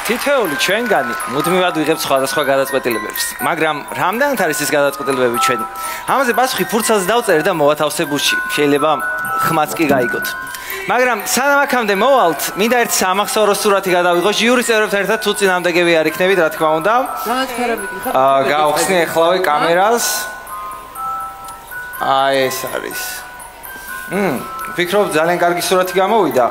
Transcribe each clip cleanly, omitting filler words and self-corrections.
თითოეული ჩვენგანი მუდმივად ვიღებთ სხვადასხვა გადაწყვეტილებებს, მაგრამ რამდენად არის ეს გადაწყვეტილებები ჩვენი? ამაზე პასუხი ფურცელს დავწერე და მოვათავსებულში. შეიძლება ხმაც კი გაიგოთ. მაგრამ სანამ აქამდე მოვალთ, მინდა ერთ სამახსოვრო სურათი გადავიღო ჟიურის წევრებთან ერთად, თუ წინამდეგები არ იქნებით, რა თქმა უნდა. გავხსნი ახლავე კამერას. აი ეს არის. ვფიქრობ ძალიან კარგი სურათი გამოვიდა.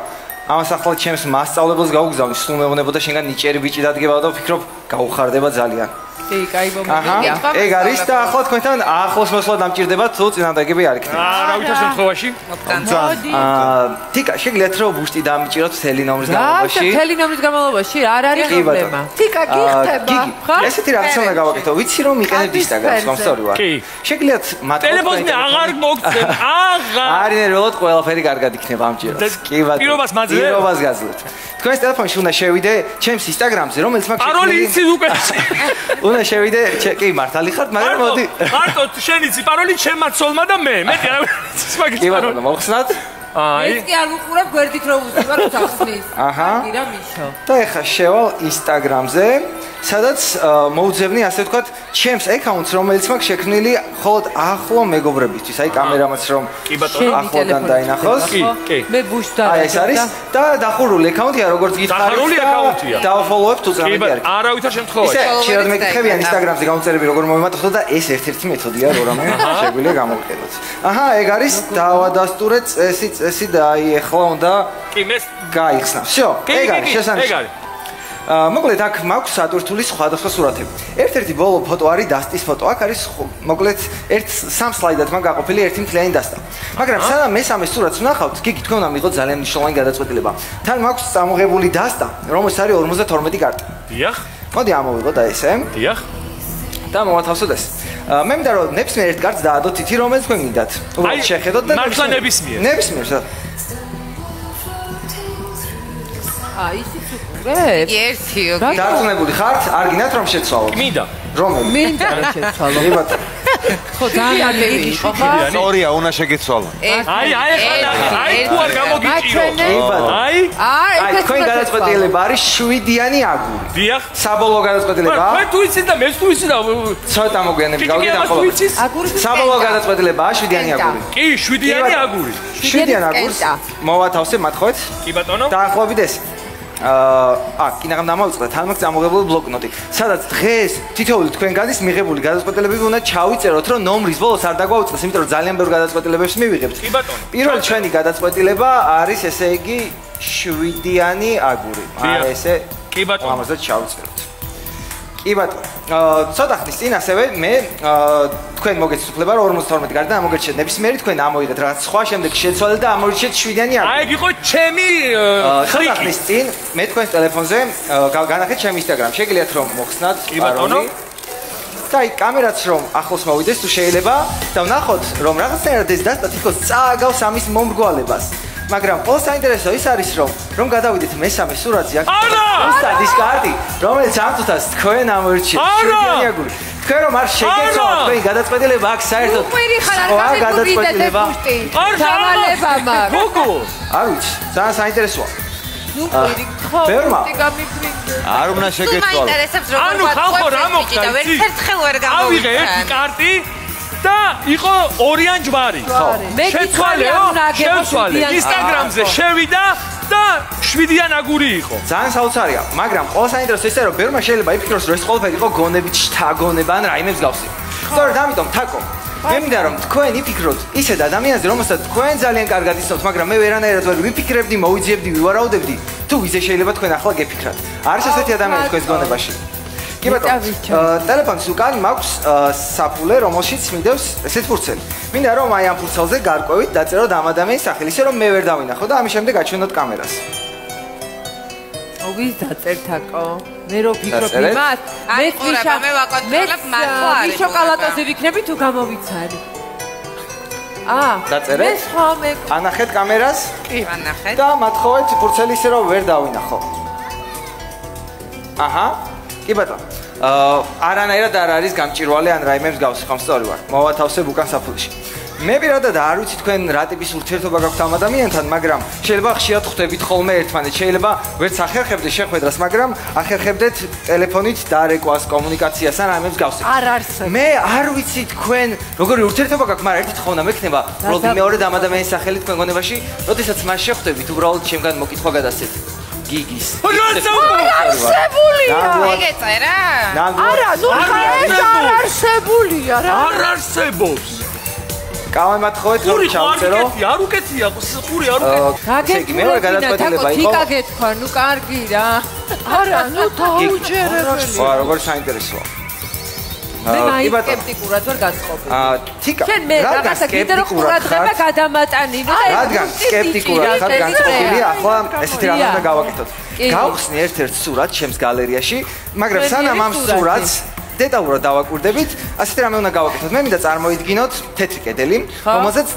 ამას ახლა ჩემს მასწავლებელს გაუგზავნი, სულ მეუბნებოდა შენგან ნიჭიერი ბიჭი დადგება და ვფიქრობ გაუხარდება ძალიან. კი, კაი მომენტია. ეგ არის და ახლა თქვენთან ახლოს მოსვლა დამჭირდება, თუ წინამდეგები არ იქნება. რა ვითარ შემთხვევაში? თიკა, შეგიძლიათ რომ ბუშტი დამიჭიროთ მთელი ნომრის განმავლობაში? მთელი ნომრის განმავლობაში არ არის პრობლემა. თიკა გიხდება. ესეთი რაღაცა უნდა გავაკეთო, ვიცი რომ იყენებ ინსტაგრამს, გამსწორი ვარ. შეგიძლიათ ტელეფონზე აღარ მოგწევ, აღარ. არ ნერვიულოთ, ყველაფერი კარგად იქნება ამჯერად. კი ბატონო. პირობას მაძლევ? პირობას გაძლევთ. თქვენს ტელეფონში უნდა შევიდე ჩემს ინსტაგრამზე, რომელიც მაქვს პაროლი იცი უკვე. უნდა შევიდე, კი მართალი ხარ, მაგრამ მოდი. მარტო შენ იცი პაროლი ჩემმა ცოლმა და მე არ ვიცი მაგის პაროლი. კი ბატონო, მოხსნათ? ეს კი არ უყურებ გვერდით რომ უძღვარ სახსნის. აჰა. კი რა მიშო. და ეხლა შევალ ინსტაგრამზე, სადაც მოუძებნი ასე ვთქვათ, ჩემს აკაუნტს, რომელიც მაქვს შექმნილი მხოლოდ ახლო მეგობრებისთვის. აი კამერამაც რომ ახლოდან დაინახოს. კი. მე ბუშტა. აი ეს არის და დახურული აკაუნტია, როგორც გითხარით. დახურული აკაუნტია. დავფოლოვებ თუ წამები არ. არავითარ შემთხვევაში. ისე შეიძლება მეკითხებიან ინსტაგრამზე გამოწერები როგორ მომემატოთ და ეს ერთ-ერთი მეთოდია, რომ შეგვიძლია გამოვიყენოთ. აჰა, ეგ არის დავადასტურე წესი და აი ეხლა უნდა კი მე გაიხსნა. всё, ეგ არის შესანიშნავი. მოკლედ აქ მაქვს სატვირთული სხვადასხვა სურათები. ერთ-ერთი ბოლო ფოტო არის დასტის ფოტო. აქ არის მოკლედ სამ სლაიდად მაგ გაყოფილი ერთი მთლიანი დასტა. მაგრამ სანამ მესამე სურათს ვნახავთ, გიგი თქვენ უნდა მიიღოთ ძალიან მნიშვნელოვანი გადაწყვეტილება. თან მაქვს წამოღებული დასტა, რომელიც არის 52 კარტი. დიახ. მოდი ამოვიღოთ და ესე. დიახ. და მოვათავსოთ ეს. მე მინდა რომ ნებისმიერ ერთ კარტს დაადოთ თითი, რომელიც თქვენ გინდათ. უბრალოდ შეხედოთ და ნებისმიერ. ნებისმიერ. ისიც უყურებ? ერთიო. დარწმუნებული ხართ? არ გინდათ რომ შეცვალოთ? მინდა. რომელი? მინდა რომ შეცვალო. კი ბატონო. ხო ძალიან დიდი ხო ხარ? სწორია, უნდა შეგეცვალო. აი თუ არ გამოგიჭირო. აი თქვენ გადაწყვეტილება არის 7-იანი აგური. დიახ. საბოლოო გადაწყვეტილება. მე თუ იცი და მე თუ იცი და ცოტა მოგვიანებით გავიდეთ ხოლმე. საბოლოო გადაწყვეტილებაა 7-იანი აგური. კი, 7-იანი აგური. 7-იანი აგურს მოვათავსებ მათხოვეთ. კი ბატონო. დაახლოებით ეს. კინაღამ დამავიწყდა თან მაქვს წამოღებული ბლოკნოტი, სადაც დღეს თითოეული თქვენგანის მიღებული გადაწყვეტილებები უნდა ჩავიწეროთ, რომ ნომრის ბოლოს არ დაგვაუწყდეს, იმიტომ რომ ძალიან ბევრ გადაწყვეტილებებს მივიღებთ. კი ბატონო. პირველი ჩვენი გადაწყვეტილება არის ესე იგი 7-იანი აგური. აი ესე. კი ბატონო. ამასაც ჩავიწეროთ. კი ბატონო. ცოტა ხნის წინ ასევე მე თქვენ მოგეცეთ უფლება რომ 52 გარდა ამოგერჩეთ ნებისმიერი თქვენ ამოიღეთ რაღაც სხვა შემდეგ შეცვალეთ და ამორჩეთ 7-იანი აგური. აი იყო ჩემი ცოტა ხნის წინ მე თქვენს ტელეფონზე განახეთ ჩემი ინსტაგრამ. შეგიძლიათ რომ მოხსნათ პაროლი. და აი კამერაც რომ ახლოს მოვიდეს თუ შეიძლება და ვნახოთ რომ რაღაცნაირად ეს დასტა თითქოს წააგავს ამის მომრგვალებას. მაგრამ ყველა საინტერესო ის არის რომ გადავიდეთ მესამე სურათზე აქ უსტადის კარტი რომელიც ამ თუთას თქვენ ამორჩიეთ 7-იანი აგური. თქვენ რომ არ შეგეცვალოთ თქვენი გადაწყვეტილება აქ საერთოდ სხვა გადაწყვეტილება არ დავალება მაგ გოგო არ ვიცი ძალიან საინტერესოა. ნუ პირი ხო გამიფრინდე არ უნდა შეგეცვალო. ანუ ხალხო რა მოხდა ავიღე ერთი კარტი და იყო ორიან ჯვარი. შეცვალეო, შევცვალე. ინსტაგრამზე შევიდა და 7-იან აგური იყო. ძალიან საოცარია, მაგრამ ყველა საინტერესო ისე რომ ბევრმა შეიძლება იფიქროს რომ ეს ყველაფერი იყო გონებით შთაგონება ან რაიმე მსგავსი. სწორედ ამიტომ თაკო მე მინდა რომ თქვენ იფიქროთ ისეთ ადამიანზე, რომელსაც თქვენ ძალიან კარგად იცნობთ, მაგრამ მე ვერანაირად ვერ ვიფიქრებდი, მოვიძიებდი, ვივარაუდებდი, თუ ვიზე შეიძლება თქვენ ახლა გეფიქრათ. არის ესეთი ადამიანი თქვენს გონებაში? კი ბატონო, ტელეფონის უკან მაქვს საფულე, რომელშიც მიდევს ესეთ ფურცელი. მინდა რომ აი ამ ფურცელზე გარკვევით დაწეროთ ამ ადამიანის სახელი, ისე რომ მე ვერ დავინახო და ამის შემდეგ აჩვენოთ კამერას. ვის დაწერთ აკო? მე რო ფიქრობ იმას, მე შოკოლადოზე ვიქნები თუ გამოვიცარი. დაწერეთ? მე სხვა მე ანახეთ კამერას? კი, ანახეთ. და მათხოვეთ ფურცელი ისე რომ ვერ დავინახო. აჰა. კი ბატონო. არანაირად არ არის გამჭირვალე ან რაიმე მსგავსი, ხომ სწორი ვარ. მოვათავსებ უკან საფულეში. მე პირადად არ ვიცი თქვენ რა ტიპის ურთიერთობა გაქვთ ამ ადამიანთან, მაგრამ შეიძლება ხშირად ხვდებით ხოლმე ერთმანეთს. შეიძლება ვერც ახერხებდეთ შეხვედრას, მაგრამ ახერხებდეთ ტელეფონით დარეკვას, კომუნიკაციას ან ამებს გავსეთ. არ არსებობს. მე არ ვიცი თქვენ როგორი ურთიერთობა გაქვთ, მაგრამ ერთით ხომ მექნება, უბრალოდ მეორედ ამ ადამიანის სახელი თქვენ გონებაში, როდესაც მას შეხვდებით, უბრალოდ ჩემგან მოკითხვა გადასცეთ. გიგის. არსებულია. ეგეწერა? არა, ნუ ეს არ არსებულია რა. არ არსებობს. კავემათხოვეთ რომ ჩავწერო. არ უკეთია, ხური არ უკეთია. მეორე გადაწყვეტილება იყო. თიკა გეთქვა, ნუ კარგი რა. არა, ნუ დაუჯერებელი. ვა, როგორ საინტერესოა. მე მაინც სკეპტიკურად ვარ გასწყობილი. თიკა. შენ მე რაღაცა კიდე რო ყურადღება გადამატანინო და რადგან სკეპტიკურად ხარ განწყობილი, ახლა ესეთი რამე უნდა გავაკეთოთ. გავხსნი ერთ-ერთ სურათს ჩემს გალერეაში, მაგრამ სანამ ამ სურათს დეტალურად დავაკვირდებით, ასეთი რამე უნდა გავაკეთოთ. მე მინდა წარმოიდგინოთ თეთრი კედელი, რომელზეც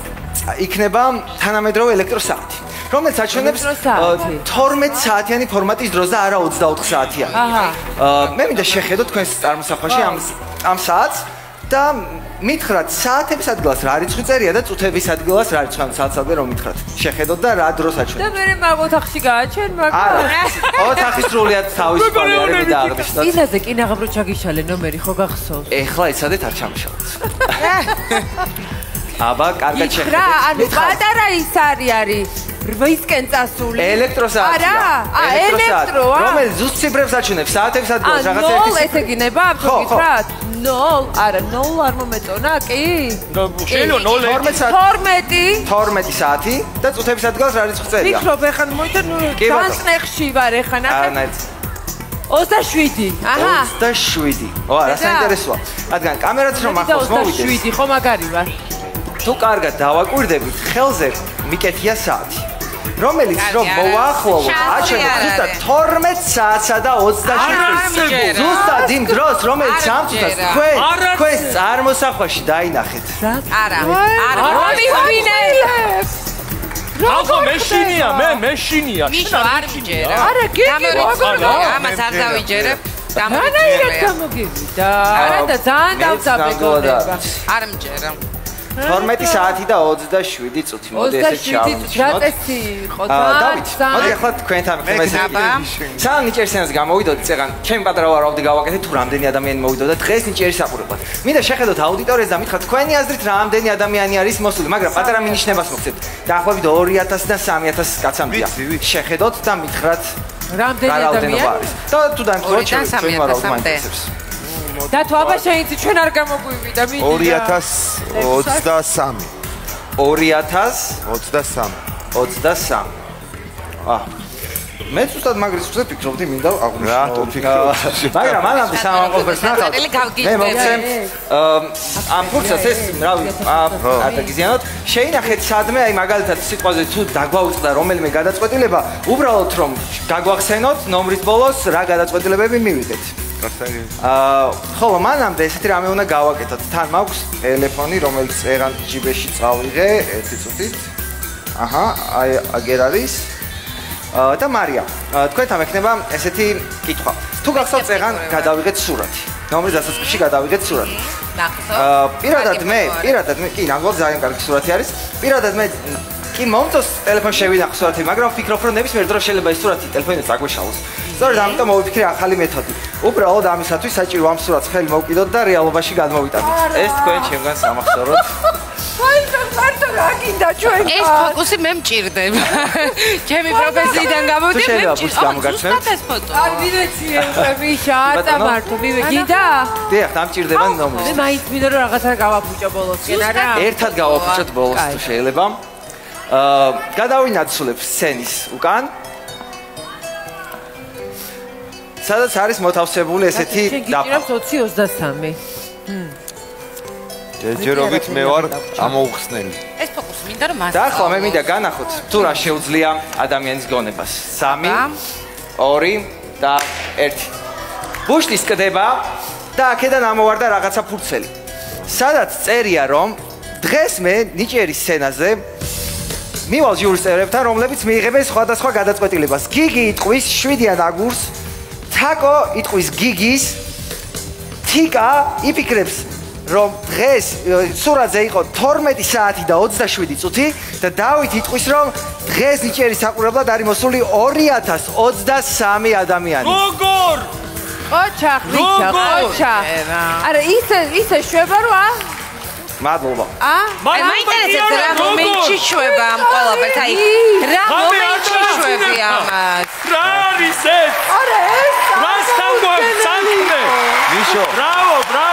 იქნება თანამედროვე ელექტროსაათი, რომელიც აჩვენებს 12 საათიანი ფორმატის დროს და არა 24 საათიანი. მე მინდა შეხედოთ თქვენს წარმოსახვაში ამ საათს და მითხრათ საათების ადგილას რა რიცხვი წერია და წუთების ადგილას რა რიცხვი ამ საათს ადრე რომ მითხრათ. შეხედოთ და რა დროს აჩვენებთ. და მე მაგ ოთახში გააჩენ მაგ. ოთახი სრულიად თავისუფალი არის მე და აღნიშნოთ. ინაზე კინაღაბრო ჩაგიშალე ნომერი ხო გახსოვს? ეხლა იცადეთ არ ჩამშალოთ. აბა კარგად შეხედეთ. რა, ანუ პატარა ის არის. რვისკენ წასული. ელექტროსაათია. არა, ელექტრო. რომელიც ზუსტ ციფრებს აჩვენებს საათების ადგილას რაღაც ერთი ციფრი. ესე გინება, ხო გითხრათ? 0, არა 0 არ მომეტონა, კი? შეიძლება 12 საათი და წუთების ადგილას რა რიცხვი წერია? ვიქრობ ეხლა მოიცა განსნეხში ვარ ეხლა ნახე. 27. აჰა. 27. ო, რა საინტერესოა. რადგან კამერაც რომ ახლოს მოვიდეს. 27, ხო მაგარი ვარ. თუ კარგად დავაკვირდებით, ხელზე მიკეთია საათი. რომელიც რომ მოვაახლოვოთ, აჩვენებს ზუსტად 12 საათსა და 27 ზუსტად იმ დროს, რომელიც ამ წუთას თქვენ წარმოსახვაში დაინახეთ. არა. არა. მივინებ. ახლა მეშინია, მეშინია. მიშო არ მიჯერა. არა, გიგი ამას არ დავიჯერებ. რანაირად გამოგივიდა? არა და ძალიან დავწაბეგონება. არ მიჯერა. 12 საათი და 27 წუთი. მოდი ესე ჩავიჩინოთ. რა წესი იყო? დავით. მოდი ახლა თქვენთან სამ ნიჭერისიანს გამოვიდოდით, წეგან ჩემი პატარა ვარავდი გავაკეთეთ თუ რამდენი ადამიანი მოვიდოდა დღეს ნიჭერის საყურებლად. მინდა შეხედოთ აუდიტორიას და მითხრათ თქვენი აზრით რამდენი ადამიანი არის მოსული, მაგრამ პატარა მინიშნებას მოგცეთ. დაახლოებით 2000 და 3000 კაცამდეა. შეხედოთ და მითხრათ რამდენი ადამიანი არის. და თუ დამთავროთ ჩვენ ვარავდი მაინტერესებს. და თუ აბა შეიცი ჩვენ არ გამოგვივიდა მიდი 2023 2023 მე ზუსტად მაგრის უზე ფიქრობდი მინდა რატო ფიქრობ მაგრამ მანამდე სამყაროს ნახავთ მე მოგცემ ამ ფურცას ეს რავი ატაგიზიანოთ შეინახეთ სადმე აი მაგალითად სიტყვაზე თუ დაგვაუწყდა რომელიმე გადაწყვეტილება უბრალოდ რომ დაგვახსენოთ ნომრის ბოლოს რა გადაწყვეტილებები მივიღეთ ხოლო მანამდე ესეთი რამე უნდა გავაკეთოთ თან მაქვს ტელეფონი რომელიც ერან ჯიბეში წავიღე ერთი წუთით აჰა აი აგერ არის და მარია თქვენთან მექნება ესეთი კითხვა თუ გახსოვთ წეგან გადავიღეთ სურათი ნომრის დასაწყისში გადავიღეთ სურათი პირადად მე კი ნამდვილად ძალიან კარგი სურათი არის პირადად მე კი მომწონს ტელეფონში შევინახო სურათი მაგრამ ვფიქრობ რომ ნებისმიერ დროს შეიძლება ეს სურათი ტელეფონით წაგვეშალოს სწორედ ამიტომ მოვიფიქრე ახალი მეთოდი უბრალოდ ამისათვის საჭირო ამ სურათს ხელი მოვკიდოთ და რეალობაში გადმოვიტანოთ ეს თქვენ ჩემგან სამახსოვროდ მარტო რა გინდა ჩვენ ეს ფოკუსი მე მჭირდება ჩემი პროფესიიდან გამოვიდი მე გამოგაჩნევთ ეს ფოტო არ მივეციე შარტა მარტო მივეგინდა დიახ დამჭირდება ნომრი მე მაინც მინდა რომ რაღაცა გავაფუჭო ბოლოსკენ არა ერთად გავაფუჭოთ ბოლოს თუ შეიძლება გადავინაცვლებ სცენის უკან სადაც არის მოთავსებული ესეთი დაფა 20-23 ჯერჯერობით მე ვარ ამოუხსნელი. ეს ფოკუსი მინდა რომ მას. და ახლა მე მინდა განახოთ თუ რა შეუძლია ადამიანის გონებას. 3 2 და 1. ბუშტის კდება და აქედან ამოვარდა რაღაცა ფურცელი. სადაც წერია რომ დღეს მე ნიჭერის სცენაზე მივალ ჟურის წევრებთან რომლებიც მიიღებენ სხვადასხვა გადაწყვეტილებას. გიგი იტყვის 7-იან აგურს, თაკო იტყვის გიგის, თიკა იფიქრებს რომ დღეს სურათზე იყო 12 საათი და 27 წუთი და დავით იტყვის რომ დღეს ნიჭიერის საყურებლად არის მოსული 2023 ადამიანი. როგორ? ოჩა, ოჩა. არა, ისე შვება რა? მადლობა. მაინტერესებს რა მომენტში შვება ამ ყველაფერს, აი რა მომენტში შვები ამას. რა არის ეს? არა ეს. რა სტანდარტი? მიშო. ბრავო, ბრავო.